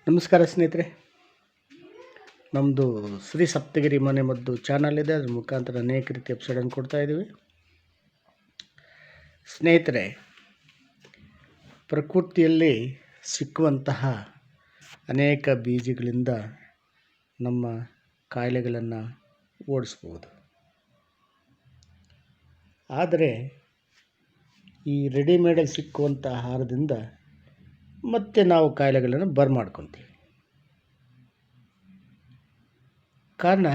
ನಮಸ್ಕಾರ ಸ್ನೇಹಿತರೆ, ನಮ್ಮದು ಶ್ರೀ ಸಪ್ತಗಿರಿ ಮನೆ ಮದ್ದು ಚಾನಲ್ ಇದೆ. ಅದ್ರ ಮುಖಾಂತರ ಅನೇಕ ರೀತಿ ಎಪಿಸೋಡನ್ನು ಕೊಡ್ತಾಯಿದ್ದೀವಿ. ಸ್ನೇಹಿತರೆ, ಪ್ರಕೃತಿಯಲ್ಲಿ ಸಿಕ್ಕುವಂತಹ ಅನೇಕ ಬೀಜಗಳಿಂದ ನಮ್ಮ ಕಾಯಿಲೆಗಳನ್ನು ಓಡಿಸ್ಬೋದು. ಆದರೆ ಈ ರೆಡಿಮೇಡಲ್ಲಿ ಸಿಕ್ಕುವಂಥ ಆಹಾರದಿಂದ ಮತ್ತೆ ನಾವು ಕಾಯಿಲೆಗಳನ್ನು ಬರಮಾಡ್ಕೊತೀವಿ. ಕಾರಣ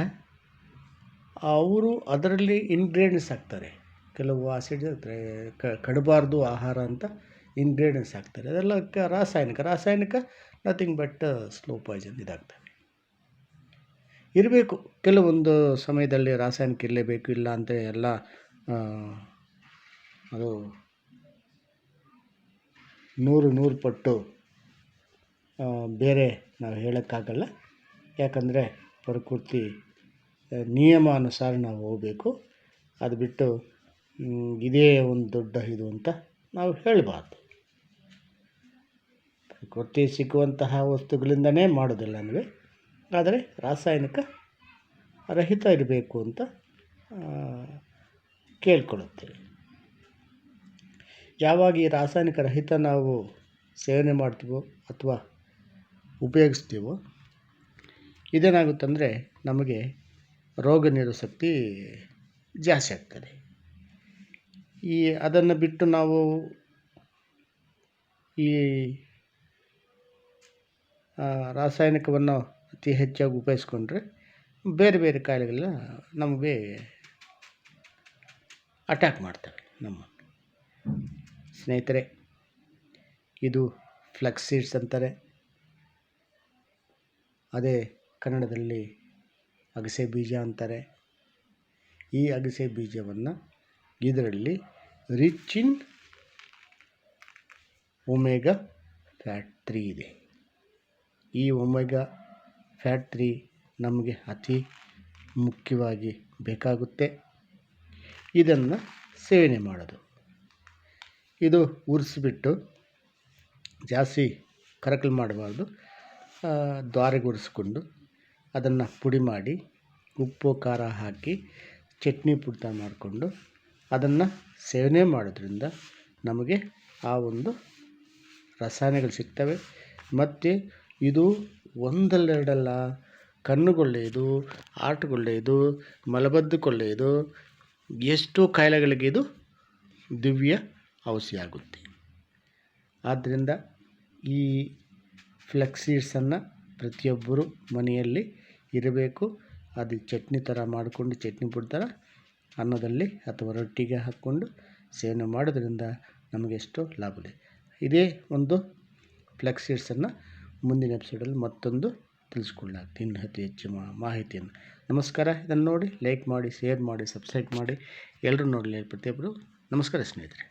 ಅವರು ಅದರಲ್ಲಿ ಇಂಗ್ರೀಡಿಯೆಂಟ್ಸ್ ಹಾಕ್ತಾರೆ, ಕೆಲವು ಆಸಿಡ್ ಕಡಬಾರ್ದು ಆಹಾರ ಅಂತ ಇಂಗ್ರೀಡಿಯೆಂಟ್ಸ್ ಹಾಕ್ತಾರೆ. ಅದೆಲ್ಲ ರಾಸಾಯನಿಕ ನಥಿಂಗ್ ಬಟ್ ಸ್ಲೋ ಪಾಯ್ಸನ್ ಇದಾಗ್ತವೆ. ಇರಬೇಕು, ಕೆಲವೊಂದು ಸಮಯದಲ್ಲಿ ರಾಸಾಯನಿಕ ಇರಲೇಬೇಕು, ಇಲ್ಲ ಅಂತ ಎಲ್ಲ ಅದು 100 ಪಟ್ಟು ಬೇರೆ ನಾವು ಹೇಳೋಕ್ಕಾಗಲ್ಲ. ಯಾಕಂದರೆ ಪ್ರಕೃತಿ ನಿಯಮಾನುಸಾರ ನಾವು ಹೋಗಬೇಕು. ಅದು ಬಿಟ್ಟು ಇದೇ ಒಂದು ದೊಡ್ಡ ಇದು ಅಂತ ನಾವು ಹೇಳಬಾರ್ದು. ಪ್ರಕೃತಿ ಸಿಕ್ಕುವಂತಹ ವಸ್ತುಗಳಿಂದನೇ ಮಾಡೋದಿಲ್ಲ ಅಂದರೆ, ಆದರೆ ರಾಸಾಯನಿಕ ರಹಿತ ಇರಬೇಕು ಅಂತ ಕೇಳ್ಕೊಳ್ಳುತ್ತೇವೆ. ಯಾವಾಗ ಈ ರಾಸಾಯನಿಕ ರಹಿತ ನಾವು ಸೇವನೆ ಮಾಡ್ತೀವೋ ಅಥವಾ ಉಪಯೋಗಿಸ್ತೀವೋ, ಇದೇನಾಗುತ್ತಂದರೆ ನಮಗೆ ರೋಗ ನಿರೋಧಕ ಶಕ್ತಿ ಜಾಸ್ತಿ ಆಗ್ತದೆ. ಅದನ್ನು ಬಿಟ್ಟು ನಾವು ಈ ರಾಸಾಯನಿಕವನ್ನು ಅತಿ ಹೆಚ್ಚಾಗಿ ಉಪಯೋಗಿಸ್ಕೊಂಡ್ರೆ ಬೇರೆ ಬೇರೆ ಕಾಯಿಲೆಗಳನ್ನ ನಮಗೆ ಅಟ್ಯಾಕ್ ಮಾಡ್ತವೆ ನಮ್ಮ. ಸ್ನೇಹಿತರೆ, ಇದು ಫ್ಲಕ್ಸ್ ಸೀಡ್ಸ್ ಅಂತಾರೆ, ಅದೇ ಕನ್ನಡದಲ್ಲಿ ಅಗಸೆ ಬೀಜ ಅಂತಾರೆ. ಈ ಅಗಸೆ ಬೀಜವನ್ನು ಇದರಲ್ಲಿ ರಿಚ್ ಇನ್ ಒಮೆಗಾ ಫ್ಯಾಟ್ 3 ಇದೆ. ಈ ಒಮೆಗಾ ಫ್ಯಾಟ್ 3 ನಮಗೆ ಅತಿ ಮುಖ್ಯವಾಗಿ ಬೇಕಾಗುತ್ತೆ. ಇದನ್ನು ಸೇವನೆ ಮಾಡೋದು, ಇದು ಉರಿಸ್ಬಿಟ್ಟು ಜಾಸ್ತಿ ಕರಕಲು ಮಾಡಬಾರ್ದು, ದ್ವಾರೆಗೆ ಉರಿಸ್ಕೊಂಡು ಅದನ್ನು ಪುಡಿ ಮಾಡಿ ಉಪ್ಪು ಖಾರ ಹಾಕಿ ಚಟ್ನಿ ಪುಡಿ ಮಾಡಿಕೊಂಡು ಅದನ್ನು ಸೇವನೆ ಮಾಡೋದ್ರಿಂದ ನಮಗೆ ಆ ಒಂದು ರಸಾಯನಗಳು ಸಿಗ್ತವೆ. ಮತ್ತು ಇದು ಒಂದೆರಡಲ್ಲ, ಕಣ್ಣುಗೊಳ್ಳೆಯದು, ಹಾರ್ಟ್ಗೊಳ್ಳೆಯದು, ಮಲಬದ್ಧಕ್ಕೊಳ್ಳೆಯದು, ಎಷ್ಟೋ ಕಾಯಿಲೆಗಳಿಗೆ ಇದು ದಿವ್ಯ ಔಷಧಿ ಆಗುತ್ತೆ. ಆದ್ದರಿಂದ ಈ ಫ್ಲಕ್ಸ್ ಸೀಡ್ಸನ್ನು ಪ್ರತಿಯೊಬ್ಬರು ಮನೆಯಲ್ಲಿ ಇರಬೇಕು. ಅದು ಚಟ್ನಿ ಥರ ಮಾಡಿಕೊಂಡು, ಚಟ್ನಿ ಪುಡಿ ಥರ ಅನ್ನದಲ್ಲಿ ಅಥವಾ ರೊಟ್ಟಿಗೆ ಹಾಕ್ಕೊಂಡು ಸೇವನೆ ಮಾಡೋದ್ರಿಂದ ನಮಗೆ ಎಷ್ಟೋ ಲಾಭ ಇದೆ. ಇದೇ ಒಂದು ಫ್ಲಕ್ಸ್ ಸೀಡ್ಸನ್ನು ಮುಂದಿನ ಎಪಿಸೋಡಲ್ಲಿ ಮತ್ತೊಂದು ತಿಳಿಸ್ಕೊಳ್ಳಾಗ್ತೀನಿ ಅತಿ ಹೆಚ್ಚು ಮಾಹಿತಿಯನ್ನು. ನಮಸ್ಕಾರ. ಇದನ್ನು ನೋಡಿ ಲೈಕ್ ಮಾಡಿ, ಶೇರ್ ಮಾಡಿ, ಸಬ್ಸ್ಕ್ರೈಬ್ ಮಾಡಿ. ಎಲ್ಲರೂ ನೋಡಲಿ ಪ್ರತಿಯೊಬ್ಬರು. ನಮಸ್ಕಾರ ಸ್ನೇಹಿತರೆ.